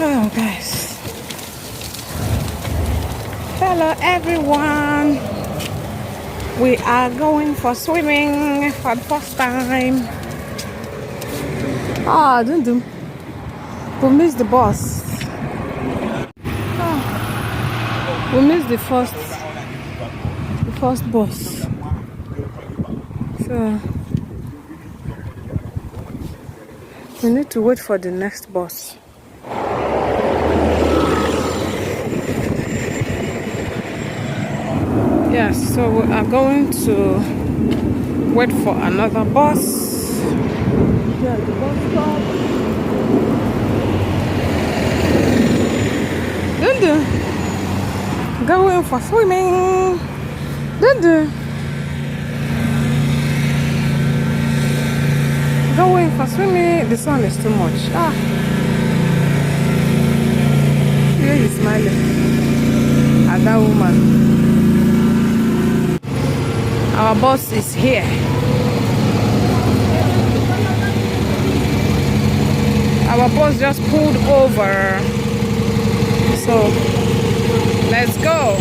Hello guys. Hello everyone. We are going for swimming for the first time. Ah, don't we missed the bus. We missed the first bus. So we need to wait for the next bus. Yes, so we are going to wait for another bus. Yeah, the bus stop. Going for swimming. Going for swimming. The sun is too much. Here he's smiling at that woman. Our bus is here. Our bus just pulled over. So let's go.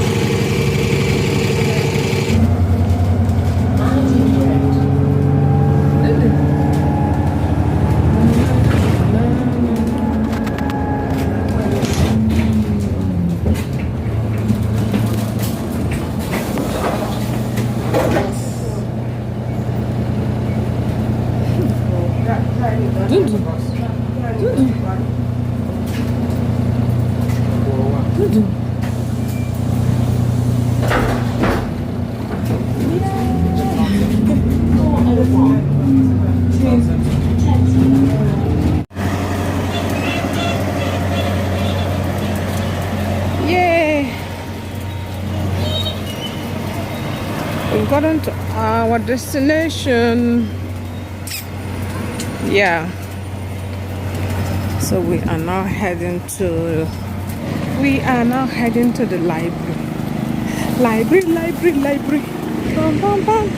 Yay! We've gotten to our destination. Yeah. So we are now heading to the library. Library. Bum, bum, bum, bum.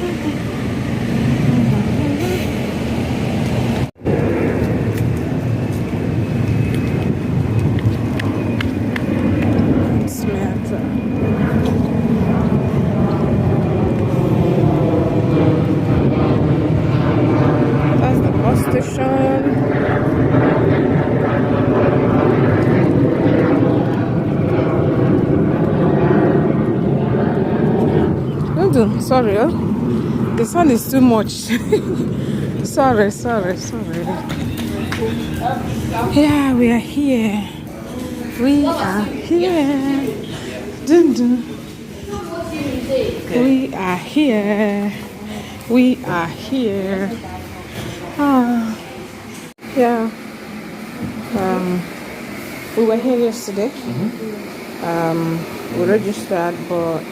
That's the bus station. Sorry, the sun is too much. sorry. Yeah, we are here. We are here. We are here. Yeah. We were here yesterday. We registered, but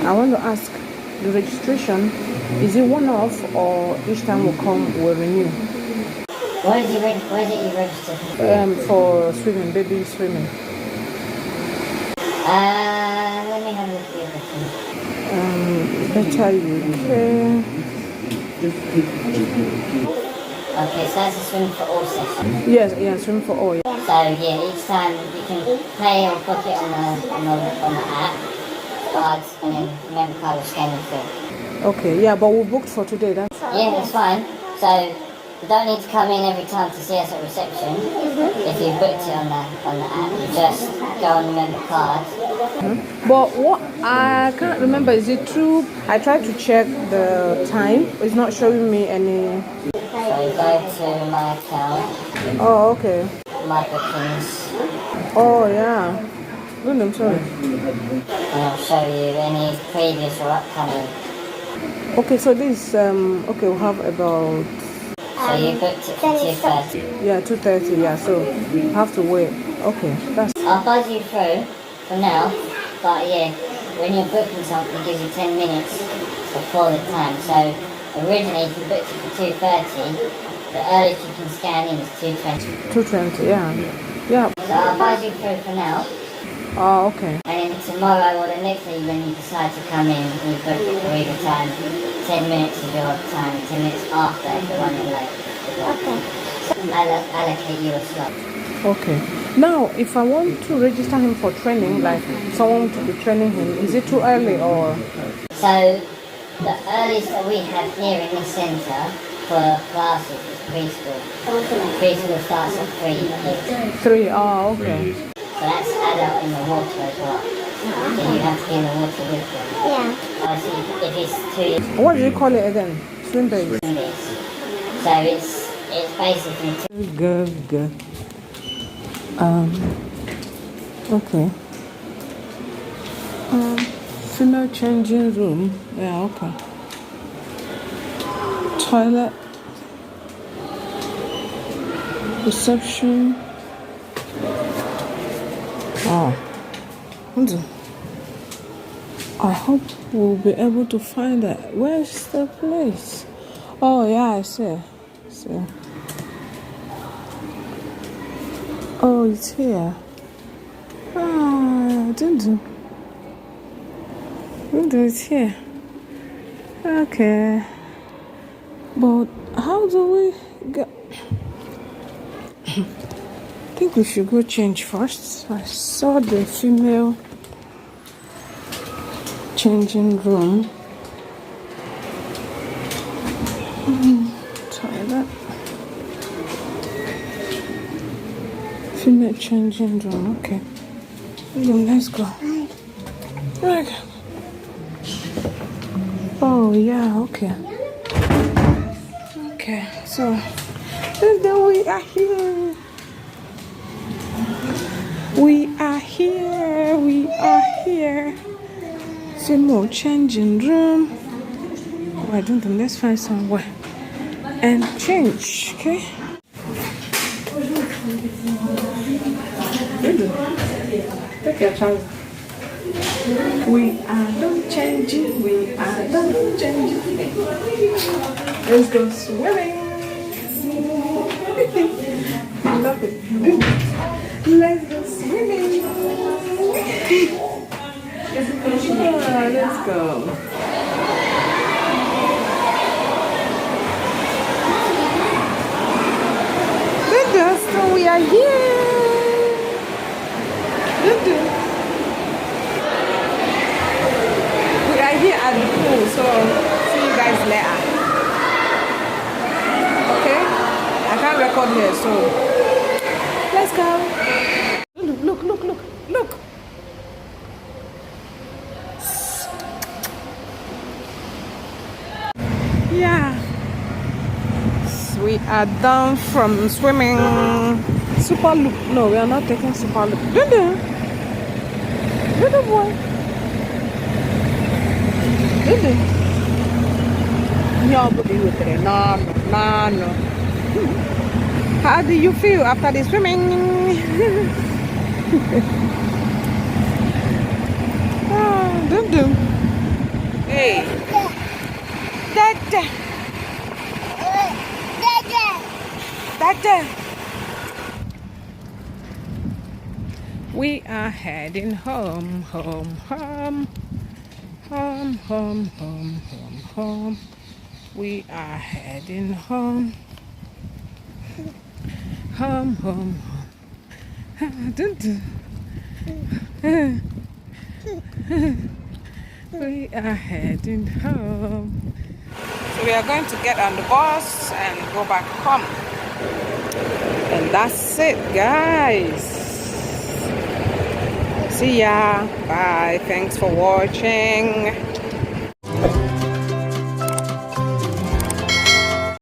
I want to ask, the registration, is it one-off or each time we come we'll renew? Where is it you registered? For swimming, baby swimming. Let me have a look at everything. Better UK. Okay, so that's a swim for all session. Yes, swim for all. Yeah. So yeah, each time you can pay or book it on the app. Cards, and then member card will scan them through. Okay, yeah, but we booked for today. Yeah, that's fine. So you don't need to come in every time to see us at reception. If you booked it on the app, you just go on the member card. But what I can't remember, is it true? I tried to check the time. It's not showing me any. So you go to my account. Oh, okay. My bookings. Oh yeah. I'm sorry. And I'll show you any previous or upcoming. Okay, so this okay, we'll have about. So you booked it for 2:30. Yeah, 2:30. Yeah, so we have to wait. Okay, that's. I'll buzz you through for now, but yeah, when you're booking something, it gives you 10 minutes before the time. So originally, if you booked it for 2:30, the earliest you can scan in is 2:20. 2:20. Yeah. So I'll buzz you through for now. Oh, okay. And then tomorrow or the next day when you decide to come in, you book it for either time. 10 minutes is your time, 10 minutes after if you're running late. Okay. Allocate you a slot. Okay. Now, if I want to register him for training, like someone to be training him, is it too early or? So the earliest that we have here in this centre for classes is preschool. Preschool starts at 3 years. 3. Oh, okay. So that's adult in the water as well. So you have to be in the water with them. Yeah. Obviously, if it's 2 years, What do you call it again? Swim base. so it's basically Good. Okay. Female changing room. Yeah, okay. Toilet. Reception. Oh. I hope we'll be able to find it. Where's the place? Oh, yeah, I see. Oh, it's here. Ah, Dundu, it's here. Okay. But how do we get... I think we should go change first. I saw the female changing room. Toilet. Female changing room. Okay. Let's go. Okay. Oh yeah. Okay. Okay. So then we are here. We are here. Female changing room. Oh, I don't think. Let's find somewhere and change. Okay. Take your chance. We are done changing. Let's go swimming. I love it. Let's go swimming. Let's go. So we are here. We are here at the pool, so see you guys later. Okay? I can't record here, so let's go. Look. Yeah. We are done from swimming. Super loop. No, we are not taking super loop. Little boy. No. How do you feel after the swimming? Hey. Dada. We are heading home. We are heading home. Home. We are heading home. So we are going to get on the bus and go back home. And that's it, guys. See ya. Bye. Thanks for watching.